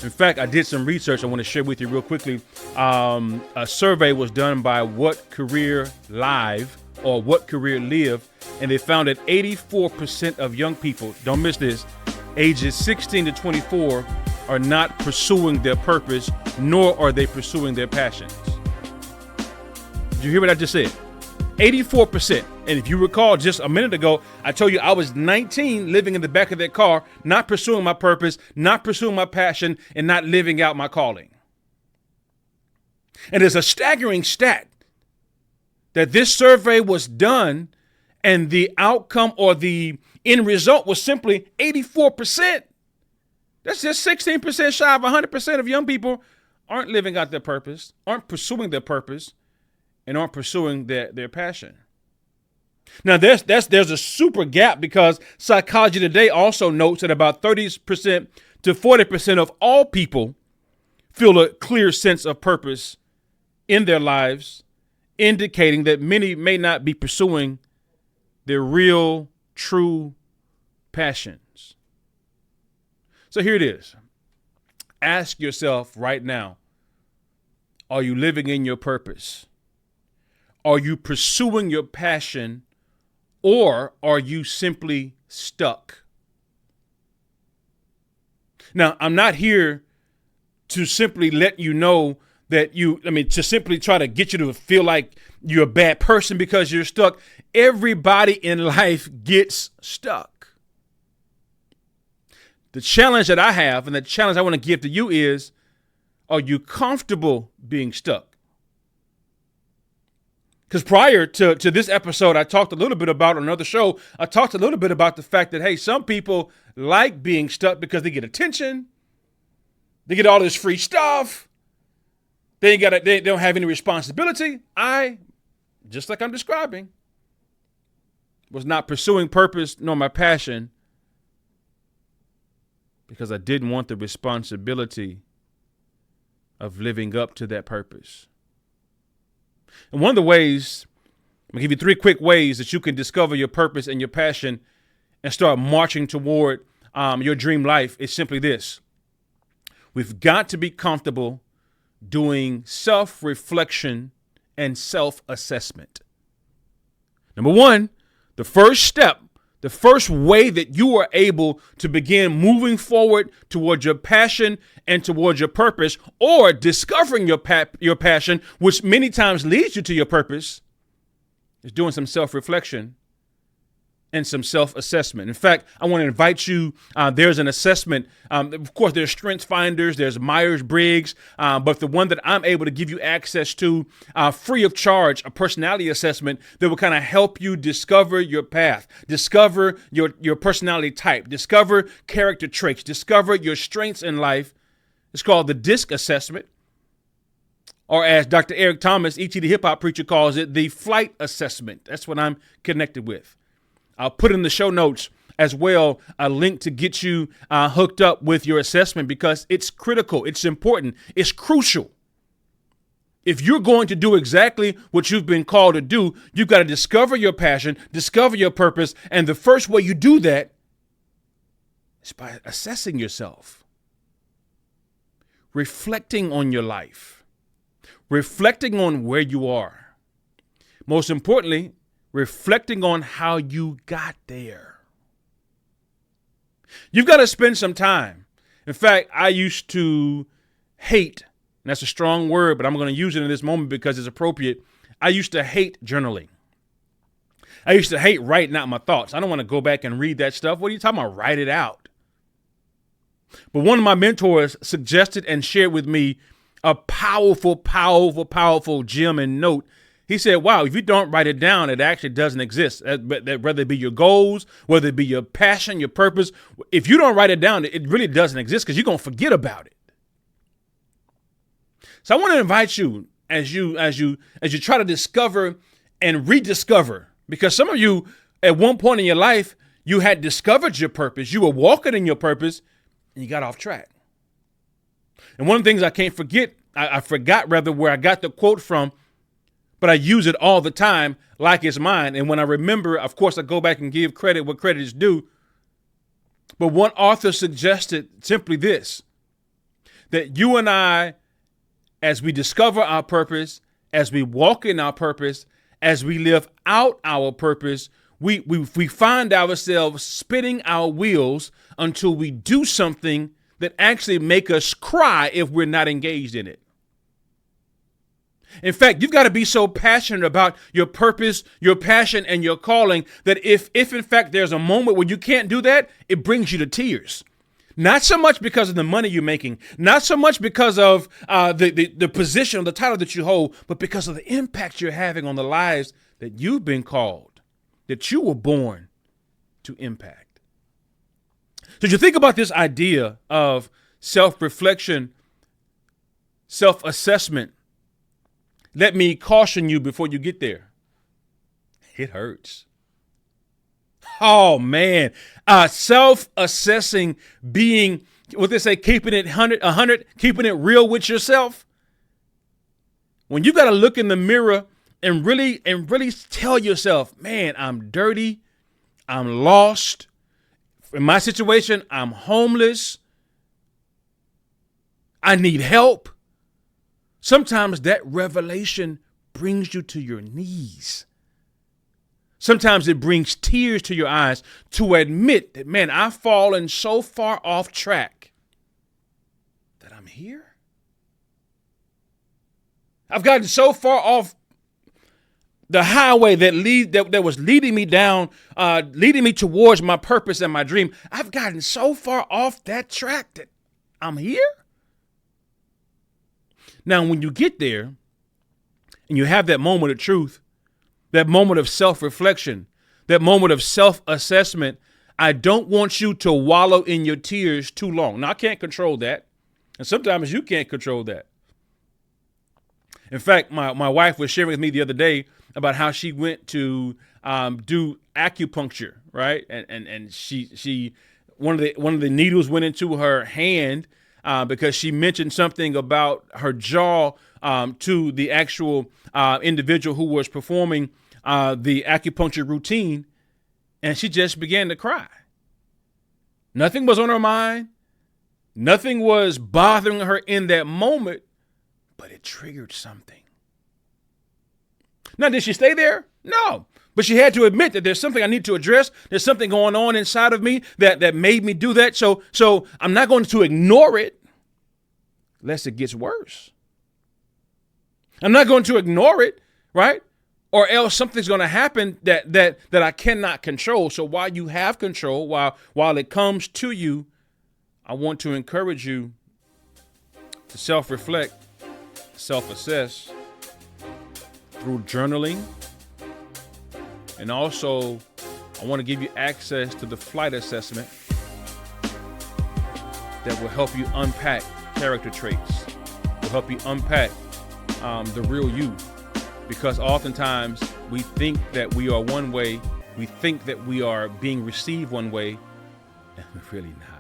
In fact, I did some research I want to share with you real quickly. A survey was done by What Career Live or What Career Live, and they found that 84% of young people, don't miss this, ages 16 to 24 are not pursuing their purpose, nor are they pursuing their passions. Did you hear what I just said? 84%. And if you recall just a minute ago, I told you I was 19 living in the back of that car, not pursuing my purpose, not pursuing my passion, and not living out my calling. And it's a staggering stat that this survey was done and the outcome or the end result was simply 84%. That's just 16% shy of 100% of young people aren't living out their purpose, aren't pursuing their purpose, and aren't pursuing their passion. Now, there's a super gap because Psychology Today also notes that about 30% to 40% of all people feel a clear sense of purpose in their lives, indicating that many may not be pursuing their real, true passions. So here it is. Ask yourself right now, are you living in your purpose? Are you pursuing your passion, or are you simply stuck? Now, I'm not here to simply let you know that to simply try to get you to feel like you're a bad person because you're stuck. Everybody in life gets stuck. The challenge that I have and the challenge I want to give to you is, are you comfortable being stuck? Because prior to this episode, I talked a little bit about on another show, I talked a little bit about the fact that, hey, some people like being stuck because they get attention. They get all this free stuff. They don't have any responsibility. I, just like I'm describing, was not pursuing purpose nor my passion because I didn't want the responsibility of living up to that purpose. And one of the ways, I'm going to give you 3 quick ways that you can discover your purpose and your passion and start marching toward your dream life is simply this. We've got to be comfortable doing self-reflection and self-assessment. Number 1, the first step, the first way that you are able to begin moving forward towards your passion and towards your purpose, or discovering your passion, which many times leads you to your purpose, is doing some self-reflection and some self-assessment. In fact, I want to invite you, there's an assessment. Of course, there's Strengths Finders, there's Myers-Briggs, but the one that I'm able to give you access to free of charge, a personality assessment that will kind of help you discover your path, discover your personality type, discover character traits, discover your strengths in life. It's called the DISC assessment, or as Dr. Eric Thomas, E.T. the hip hop preacher, calls it, the flight assessment. That's what I'm connected with. I'll put in the show notes as well a link to get you hooked up with your assessment because it's critical. It's important. It's crucial. If you're going to do exactly what you've been called to do, you've got to discover your passion, discover your purpose. And the first way you do that is by assessing yourself, reflecting on your life, reflecting on where you are. Most importantly, reflecting on how you got there. You've got to spend some time. In fact, I used to hate, and that's a strong word, but I'm going to use it in this moment because it's appropriate. I used to hate journaling. I used to hate writing out my thoughts. I don't want to go back and read that stuff. What are you talking about? Write it out. But one of my mentors suggested and shared with me a powerful, powerful, powerful gem and note. He said, wow, if you don't write it down, it actually doesn't exist. Whether it be your goals, whether it be your passion, your purpose, if you don't write it down, it really doesn't exist because you're going to forget about it. So I want to invite you as you try to discover and rediscover, because some of you at one point in your life, you had discovered your purpose. You were walking in your purpose and you got off track. And one of the things I can't forget, I forgot where I got the quote from, but I use it all the time like it's mine. And when I remember, of course, I go back and give credit where credit is due. But one author suggested simply this: that you and I, as we discover our purpose, as we walk in our purpose, as we live out our purpose, we find ourselves spinning our wheels until we do something that actually make us cry if we're not engaged in it. In fact, you've got to be so passionate about your purpose, your passion, and your calling that if in fact there's a moment where you can't do that, it brings you to tears. Not so much because of the money you're making, not so much because of the position or the title that you hold, but because of the impact you're having on the lives that you've been called, that you were born to impact. So you think about this idea of self-reflection, self-assessment. Let me caution you before you get there. It hurts. Oh, man. Self-assessing, being, what they say, keeping it 100, keeping it real with yourself. When you got to look in the mirror and really tell yourself, man, I'm dirty. I'm lost. In my situation, I'm homeless. I need help. Sometimes that revelation brings you to your knees. Sometimes it brings tears to your eyes to admit that, man, I've fallen so far off track that I'm here. I've gotten so far off the highway that was leading me down, leading me towards my purpose and my dream. I've gotten so far off that track that I'm here. Now, when you get there and you have that moment of truth, that moment of self-reflection, that moment of self-assessment, I don't want you to wallow in your tears too long. Now, I can't control that. And sometimes you can't control that. In fact, my wife was sharing with me the other day about how she went to do acupuncture, right? And she one of the needles went into her hand because she mentioned something about her jaw to the actual individual who was performing the acupuncture routine, and she just began to cry. Nothing was on her mind. Nothing was bothering her in that moment, but it triggered something. Now, did she stay there? No. But she had to admit that there's something I need to address. There's something going on inside of me that made me do that. So I'm not going to ignore it lest it gets worse. I'm not going to ignore it, right? Or else something's going to happen that I cannot control. So while you have control, while it comes to you, I want to encourage you to self-reflect, self-assess through journaling. And also, I want to give you access to the flight assessment that will help you unpack character traits, will help you unpack the real you. Because oftentimes we think that we are one way, we think that we are being received one way, and we're really not.